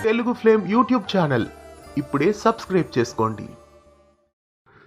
Telugu flame YouTube channel ఇప్పుడే subscribe చేసుకోండి.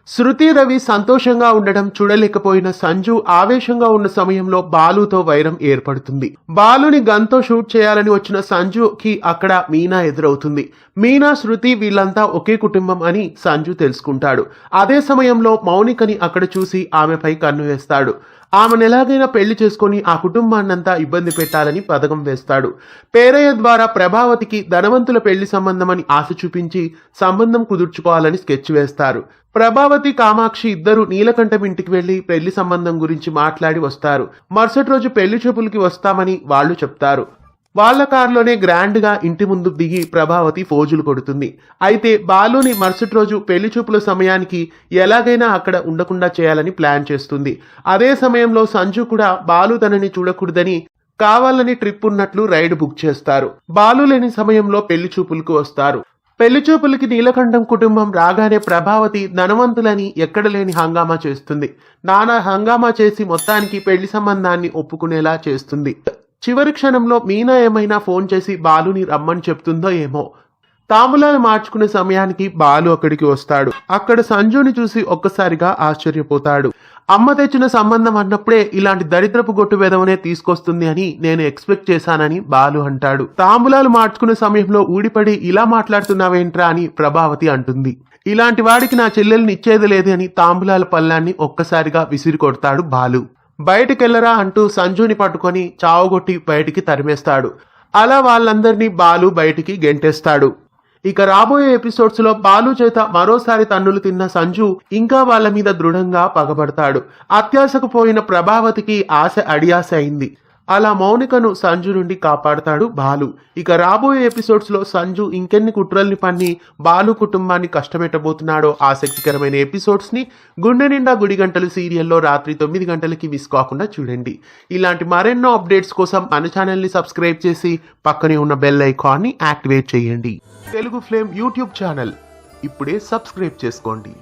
శృతి రవి సంతోషంగా ఉండడం చూడలేకపోయిన సంజు ఆవేశంగా ఉన్న సమయంలో బాలుతో వైరం ఏర్పడుతుంది. బాలుని గన్తో షూట్ చేయాలని వచ్చిన సంజుకి అక్కడ మీనా ఎదురవుతుంది. మీనా, శృతి వీళ్ళంతా ఒకే కుటుంబం అని సంజు తెలుసుకుంటాడు. అదే సమయంలో మౌనికని అక్కడ చూసి ఆమెపై కన్ను వేస్తాడు. ఆమెను ఎలాగైనా పెళ్లి చేసుకుని ఆ కుటుంబాన్నంతా ఇబ్బంది పెట్టాలని పథకం వేస్తాడు. పేరయ్య ద్వారా ప్రభావతికి ధనవంతుల పెళ్లి సంబంధమని ఆశ చూపించి సంబంధం కుదుర్చుకోవాలని స్కెచ్ వేస్తారు. ప్రభావతి, కామాక్షి ఇద్దరు నీలకంఠం ఇంటికి వెళ్లి పెళ్లి సంబంధం గురించి మాట్లాడి వస్తారు. మరుసటి రోజు పెళ్లి చూపులకి వస్తామని వాళ్ళు చెప్తారు. వాళ్ల కారులోనే గ్రాండ్ గా ఇంటి ముందు దిగి ప్రభావతి ఫోజులు కొడుతుంది. అయితే బాలుని మరుసటి రోజు పెళ్లి చూపుల సమయానికి ఎలాగైనా అక్కడ ఉండకుండా చేయాలని ప్లాన్ చేస్తుంది. అదే సమయంలో సంజు కూడా బాలు తనని చూడకూడదని కావాలని ట్రిప్ ఉన్నట్లు రైడ్ బుక్ చేస్తారు. బాలు లేని సమయంలో పెళ్లి చూపులకు వస్తారు. పెళ్లి చూపులకి నీలకంఠం కుటుంబం రాగానే ప్రభావతి ధనవంతులని ఎక్కడ లేని హంగామా చేస్తుంది. నానా హంగామా చేసి మొత్తానికి పెళ్లి సంబంధాన్ని ఒప్పుకునేలా చేస్తుంది. చివరి క్షణంలో మీనా ఏమైనా ఫోన్ చేసి బాలుని రమ్మని చెప్తుందో ఏమో. తాంబూలాలు మార్చుకునే సమయానికి బాలు అక్కడికి వస్తాడు. అక్కడ సంజుని చూసి ఒక్కసారిగా ఆశ్చర్యపోతాడు. అమ్మ తెచ్చిన సంబంధం అన్నప్పుడే ఇలాంటి దరిద్రపు గొట్టు వెదవనే తీసుకొస్తుంది అని నేను ఎక్స్పెక్ట్ చేశానని బాలు అంటాడు. తాంబూలాలు మార్చుకునే సమయంలో ఊడిపడి ఇలా మాట్లాడుతున్నావేంట్రా అని ప్రభావతి అంటుంది. ఇలాంటి వాడికి నా చెల్లెల్ని ఇచ్చేది లేదు అని తాంబూలాల పళ్ళాన్ని ఒక్కసారిగా విసిరి కొడతాడు బాలు. బయటికెళ్లరా అంటూ సంజుని పట్టుకొని చావగొట్టి బయటికి తరిమేస్తాడు. అలా వాళ్ళందరినీ బాలు బయటికి గెంటేస్తాడు. ఇక రాబోయే ఎపిసోడ్స్ లో బాలు చేత మరోసారి తన్నులు తిన్న సంజు ఇంకా వాళ్ళ మీద దృఢంగా పగబడతాడు. అత్యాశకు పోయిన ప్రభావతికి ఆశ అడియాశ అయింది. అలా మౌనికను సంజు నుండి కాపాడతాడు బాలు. ఇక రాబోయే ఎపిసోడ్స్ లో సంజు ఇంకెన్ని కుట్రల్ని పన్ని బాలు కుటుంబాన్ని కష్టపెట్టబోతున్నాడో ఆసక్తికరమైన ఎపిసోడ్స్ ని గుండె నిండా గుడి గంటలు సీరియల్లో రాత్రి 9 గంటలకి మిస్ కాకుండా చూడండి. ఇలాంటి మరెన్నో అప్డేట్స్ కోసం మన ఛానల్ ని సబ్స్క్రైబ్ చేసి పక్కనే ఉన్న బెల్ ఐకాన్ ని యాక్టివేట్ చేయండి. తెలుగు ఫ్లేమ్ యూట్యూబ్ ఛానల్ ఇప్పుడే సబ్స్క్రైబ్ చేసుకోండి.